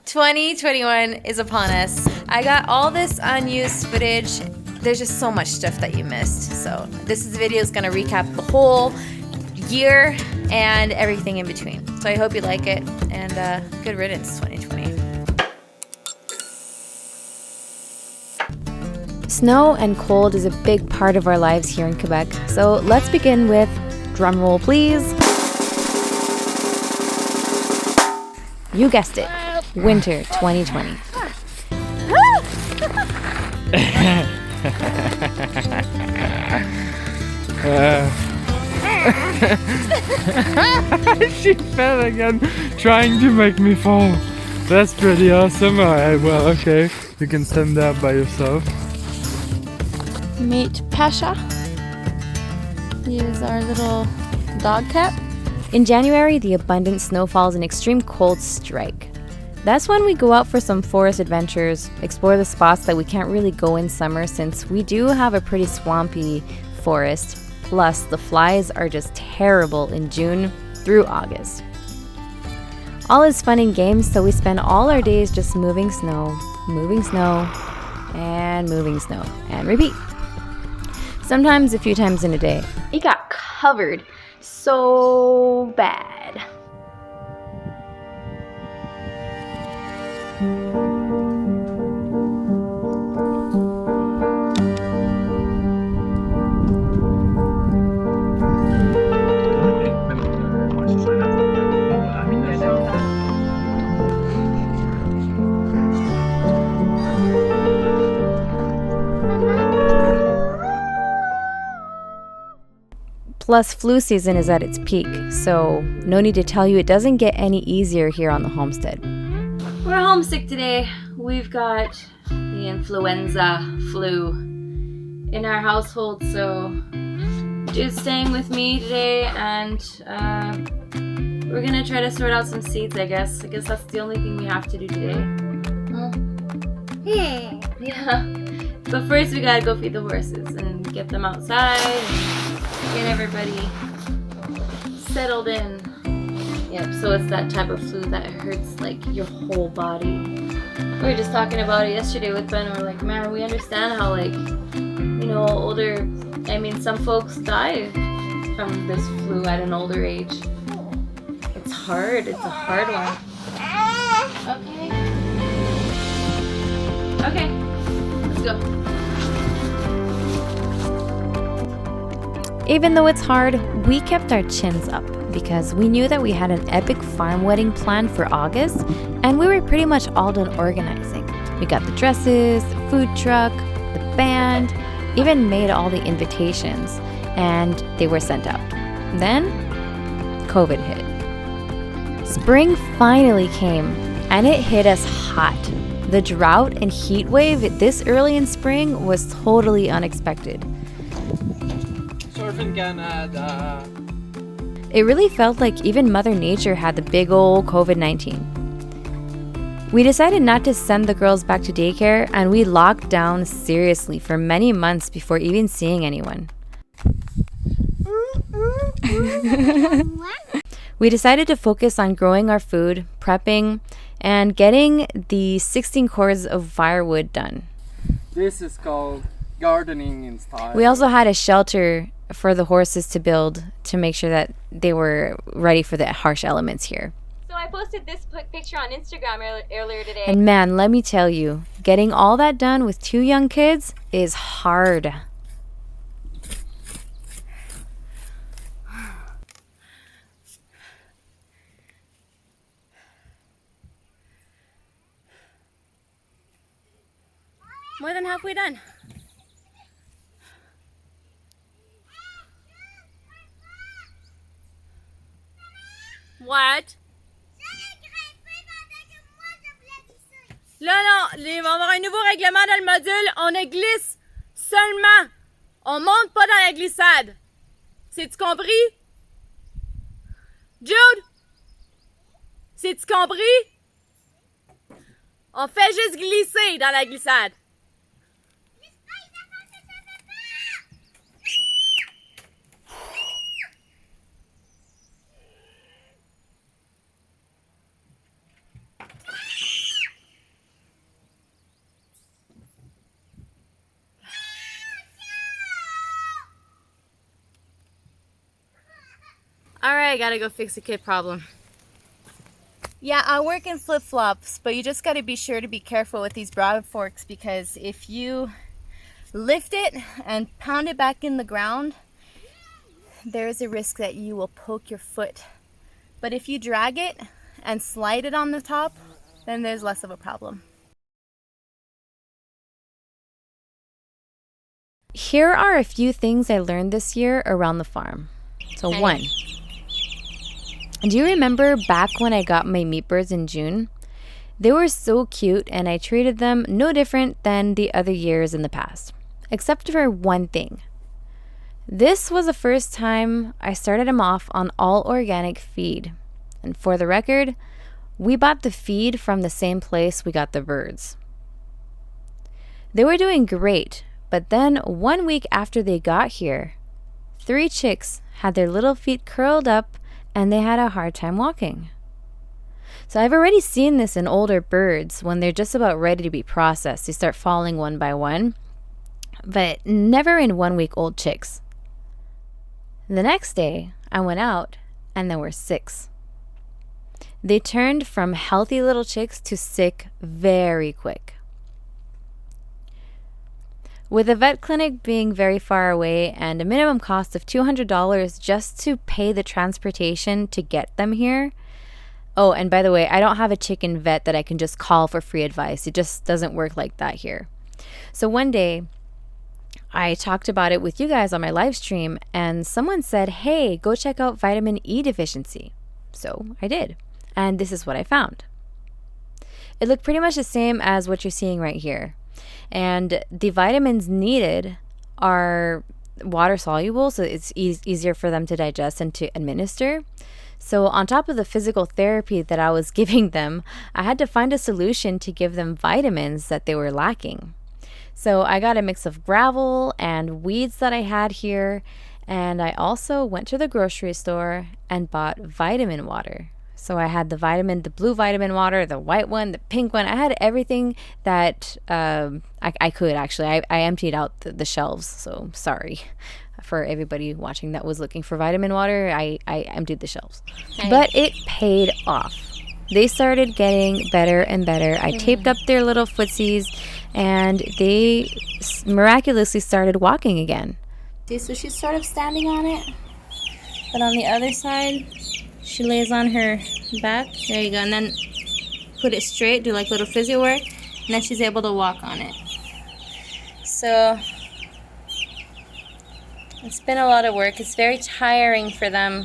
2021 is upon us. I got all this unused footage. There's just so much stuff that you missed. So this video is gonna recap the whole year and everything in between. So I hope you like it, and good riddance 2020. Snow and cold is a big part of our lives here in Quebec. So let's begin with, drum roll please. You guessed it, winter 2020. She fell again, trying to make me fall. That's pretty awesome. Alright, well, okay. You can stand up by yourself. Meet Pasha. He is our little dog cat. In January, the abundant snowfalls and extreme cold strike. That's when we go out for some forest adventures, explore the spots that we can't really go in summer since we do have a pretty swampy forest. Plus, the flies are just terrible in June through August. All is fun and games, so we spend all our days just moving snow, and moving snow, and repeat. Sometimes a few times in a day. It got covered so bad. Plus, flu season is at its peak, so no need to tell you it doesn't get any easier here on the homestead. We're homesick today. We've got the influenza flu in our household, so dude's staying with me today, and we're gonna try to sort out some seeds, I guess. I guess that's the only thing we have to do today. Yeah. But first we gotta go feed the horses and get them outside and get everybody settled in. Yep, so it's that type of flu that hurts like your whole body. We were just talking about it yesterday with Ben, and we're like, man, we understand how some folks die from this flu at an older age. It's hard, it's a hard one. Okay, let's go. Even though it's hard, we kept our chins up because we knew that we had an epic farm wedding planned for August, and we were pretty much all done organizing. We got the dresses, the food truck, the band, even made all the invitations, and they were sent out. Then, COVID hit. Spring finally came, and it hit us hot. The drought and heat wave this early in spring was totally unexpected. Surfing Canada. It really felt like even Mother Nature had the big ol' COVID-19. We decided not to send the girls back to daycare, and we locked down seriously for many months before even seeing anyone. We decided to focus on growing our food, prepping, and getting the 16 cords of firewood done. This is called gardening in style. We also had a shelter for the horses to build to make sure that they were ready for the harsh elements here. So I posted this picture on Instagram earlier today. And man, let me tell you, getting all that done with 2 young kids is hard. More than halfway done. What? Là, non, on va avoir un nouveau règlement dans le module. On ne glisse seulement. On monte pas dans la glissade. C'est-tu compris? Jude? C'est-tu compris? On fait juste glisser dans la glissade. Alright, gotta go fix a kid problem. Yeah, I work in flip-flops, but you just gotta be sure to be careful with these broad forks, because if you lift it and pound it back in the ground, there is a risk that you will poke your foot. But if you drag it and slide it on the top, then there's less of a problem. Here are a few things I learned this year around the farm. So one, do you remember back when I got my meat birds in June? They were so cute and I treated them no different than the other years in the past, except for one thing. This was the first time I started them off on all organic feed. And for the record, we bought the feed from the same place we got the birds. They were doing great, but then 1 week after they got here, 3 chicks had their little feet curled up and they had a hard time walking. So I've already seen this in older birds when they're just about ready to be processed. They start falling one by one, but never in 1 week old chicks. The next day, I went out and there were 6. They turned from healthy little chicks to sick very quick. With the vet clinic being very far away and a minimum cost of $200 just to pay the transportation to get them here. Oh, and by the way, I don't have a chicken vet that I can just call for free advice. It just doesn't work like that here. So one day, I talked about it with you guys on my live stream and someone said, hey, go check out vitamin E deficiency. So I did. And this is what I found. It looked pretty much the same as what you're seeing right here. And the vitamins needed are water soluble, so it's easier for them to digest and to administer. So on top of the physical therapy that I was giving them, I had to find a solution to give them vitamins that they were lacking. So I got a mix of gravel and weeds that I had here, and I also went to the grocery store and bought vitamin water. So I had the blue vitamin water, the white one, the pink one. I had everything that I could, actually. I emptied out the shelves, so sorry for everybody watching that was looking for vitamin water. I emptied the shelves. Hey. But it paid off. They started getting better and better. I taped up their little footsies, and they miraculously started walking again. See, so she's sort of standing on it, but on the other side, she lays on her back. There you go. And then put it straight, do like little physio work, and then she's able to walk on it. So it's been a lot of work. It's very tiring for them.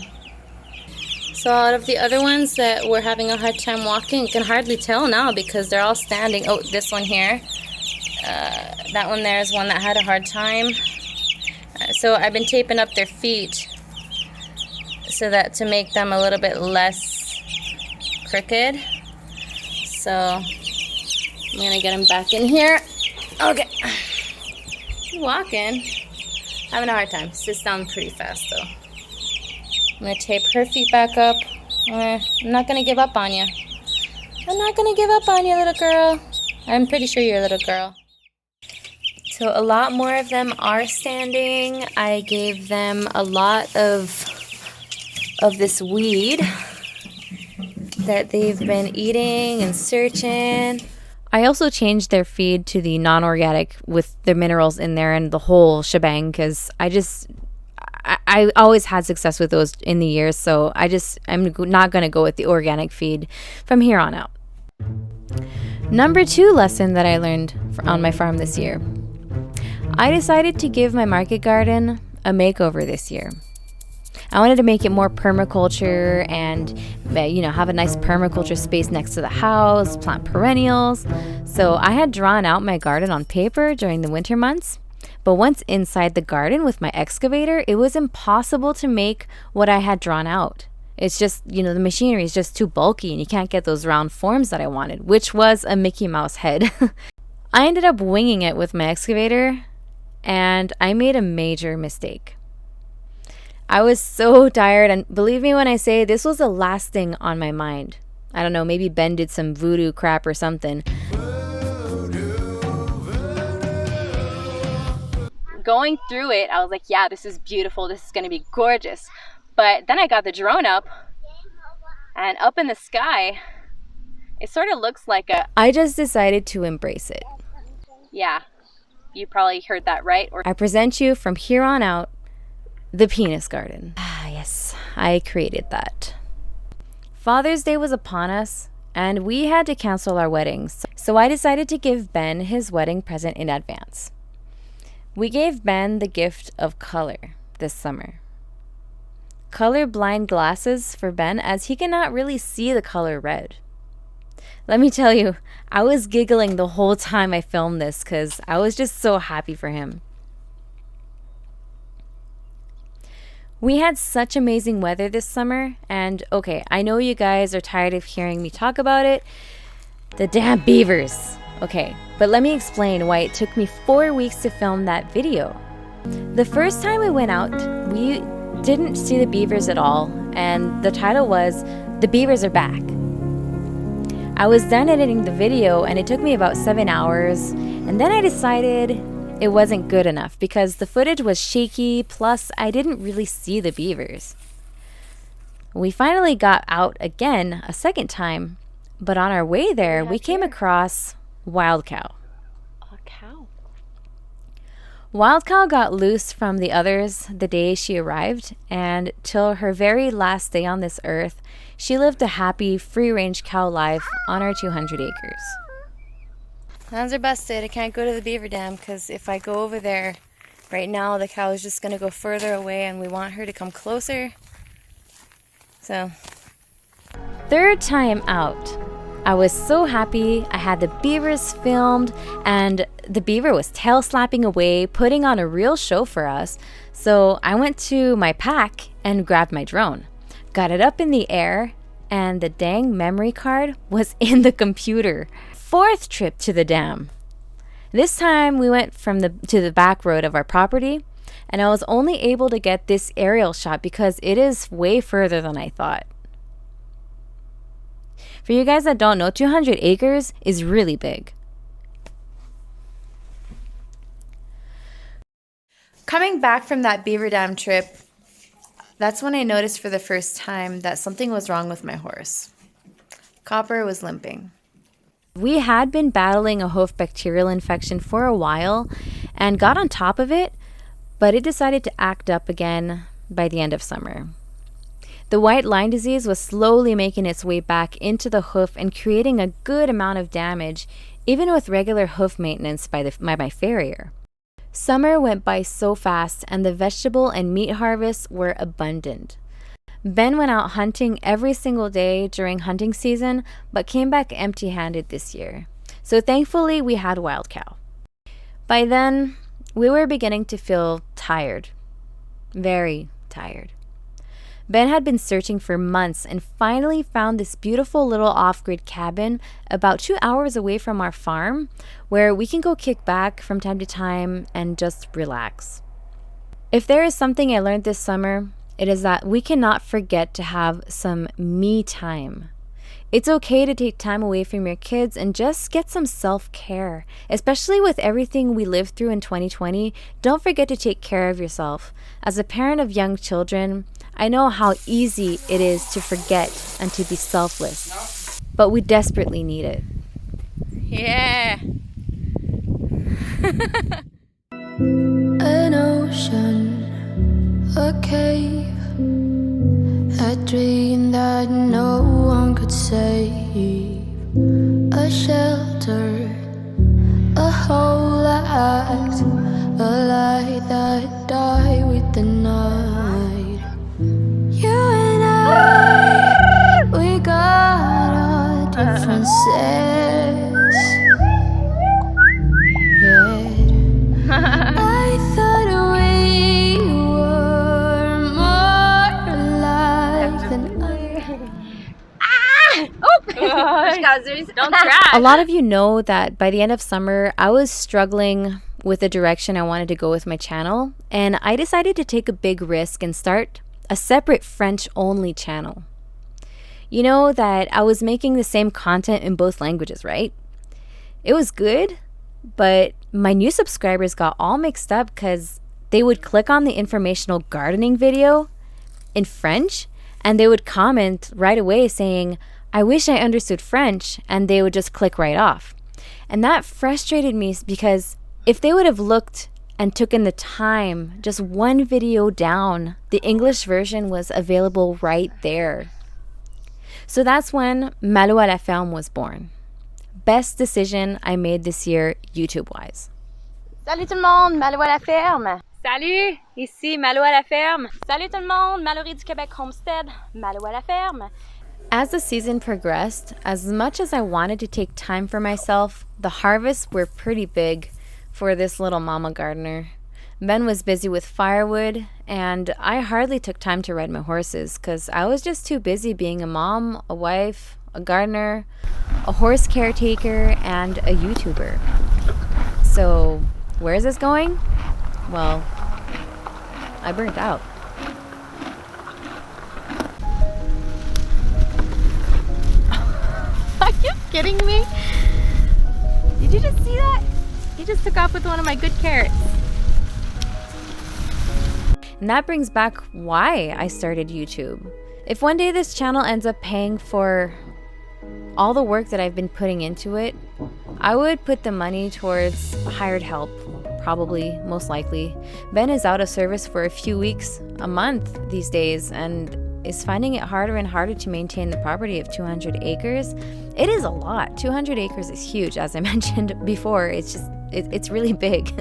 So out of the other ones that were having a hard time walking, you can hardly tell now because they're all standing. Oh, this one here. That one there is one that had a hard time. So I've been taping up their feet so that to make them a little bit less crooked. So I'm gonna get them back in here. Okay, walking, having a hard time. Sits down pretty fast though. I'm gonna tape her feet back up. I'm not gonna give up on you. I'm not gonna give up on you, little girl. I'm pretty sure you're a little girl. So a lot more of them are standing. I gave them a lot of this weed that they've been eating and searching. I also changed their feed to the non-organic with the minerals in there and the whole shebang because I always had success with those in the years, so I'm not going to go with the organic feed from here on out. Number 2 lesson that I learned on my farm this year. I decided to give my market garden a makeover this year. I wanted to make it more permaculture and, have a nice permaculture space next to the house, plant perennials. So I had drawn out my garden on paper during the winter months. But once inside the garden with my excavator, it was impossible to make what I had drawn out. It's just, the machinery is just too bulky and you can't get those round forms that I wanted, which was a Mickey Mouse head. I ended up winging it with my excavator and I made a major mistake. I was so tired, and believe me when I say this was the last thing on my mind. I don't know, maybe Ben did some voodoo crap or something. Going through it, I was like, yeah, this is beautiful. This is going to be gorgeous. But then I got the drone up, and up in the sky, it sort of looks like a... I just decided to embrace it. Yeah, you probably heard that right. I present you from here on out, the penis garden. Ah, yes, I created that. Father's Day was upon us, and we had to cancel our weddings. So I decided to give Ben his wedding present in advance. We gave Ben the gift of color this summer. Colorblind glasses for Ben, as he cannot really see the color red. Let me tell you, I was giggling the whole time I filmed this because I was just so happy for him. We had such amazing weather this summer, and okay, I know you guys are tired of hearing me talk about it. The damn beavers. Okay, but let me explain why it took me 4 weeks to film that video. The first time we went out, we didn't see the beavers at all, and the title was "The Beavers Are Back." I was done editing the video, and it took me about 7 hours, and then I decided it wasn't good enough because the footage was shaky, plus I didn't really see the beavers. We finally got out again a second time, but on our way there, we came across Wild Cow. A cow. Wild Cow got loose from the others the day she arrived, and till her very last day on this earth, she lived a happy, free-range cow life on our 200 acres. Hands are busted. I can't go to the beaver dam because if I go over there right now, the cow is just going to go further away, and we want her to come closer. So, third time out. I was so happy. I had the beavers filmed, and the beaver was tail slapping away, putting on a real show for us. So I went to my pack and grabbed my drone, got it up in the air, and the dang memory card was in the computer. Fourth trip to the dam. This time we went to the back road of our property, and I was only able to get this aerial shot because it is way further than I thought. For you guys that don't know, 200 acres is really big. Coming back from that beaver dam trip, that's when I noticed for the first time that something was wrong with my horse. Copper was limping. We had been battling a hoof bacterial infection for a while and got on top of it, but it decided to act up again by the end of summer. The white line disease was slowly making its way back into the hoof and creating a good amount of damage, even with regular hoof maintenance by my farrier. Summer went by so fast, and the vegetable and meat harvests were abundant. Ben went out hunting every single day during hunting season, but came back empty-handed this year. So thankfully, we had Wild Cow. By then, we were beginning to feel tired. Very tired. Ben had been searching for months and finally found this beautiful little off-grid cabin about 2 hours away from our farm where we can go kick back from time to time and just relax. If there is something I learned this summer, it is that we cannot forget to have some me time. It's okay to take time away from your kids and just get some self-care. Especially with everything we lived through in 2020, don't forget to take care of yourself. As a parent of young children, I know how easy it is to forget and to be selfless, but we desperately need it. Yeah! An ocean, a cave, a dream that no one could save, a shelter, a whole act, a light that died with the night. You and I, we got our differences. Yeah. I thought we were more alike than Don't crash. A lot of you know that by the end of summer, I was struggling with the direction I wanted to go with my channel, and I decided to take a big risk and start a separate French-only channel. You know that I was making the same content in both languages, right? It was good, but my new subscribers got all mixed up because they would click on the informational gardening video, in French, and they would comment right away saying, I wish I understood French, and they would just click right off. And that frustrated me because if they would have looked and taken the time, just one video down, the English version was available right there. So that's when Malo à la ferme was born. Best decision I made this year YouTube-wise. Salut tout le monde, Malo à la ferme. Salut, ici Malo à la ferme. Salut tout le monde, Mallory du Quebec Homestead, Malo à la ferme. As the season progressed, as much as I wanted to take time for myself, the harvests were pretty big for this little mama gardener. Ben was busy with firewood, and I hardly took time to ride my horses because I was just too busy being a mom, a wife, a gardener, a horse caretaker, and a YouTuber. So, where is this going? Well, I burnt out. Are you kidding me? Did you just see that? He just took off with one of my good carrots. And that brings back why I started YouTube. If one day this channel ends up paying for all the work that I've been putting into it, I would put the money towards hired help, probably, most likely. Ben is out of service for a few weeks, a month these days, and is finding it harder and harder to maintain the property of 200 acres. It is a lot. 200 acres is huge, as I mentioned before. It's really big.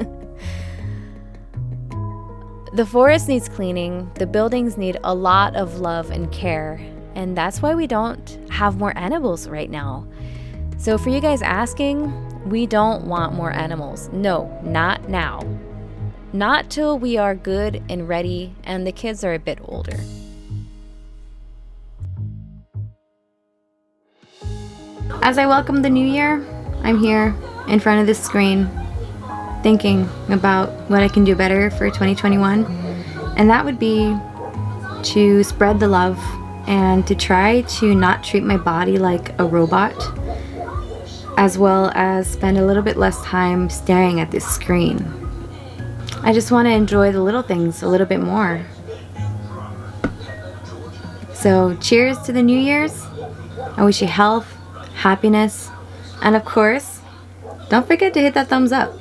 The forest needs cleaning. The buildings need a lot of love and care. And that's why we don't have more animals right now. So for you guys asking, we don't want more animals. No, not now. Not till we are good and ready and the kids are a bit older. As I welcome the new year, I'm here in front of this screen thinking about what I can do better for 2021. And that would be to spread the love and to try to not treat my body like a robot, as well as spend a little bit less time staring at this screen. I just want to enjoy the little things a little bit more. So cheers to the New Year's. I wish you health, happiness, and of course, don't forget to hit that thumbs up.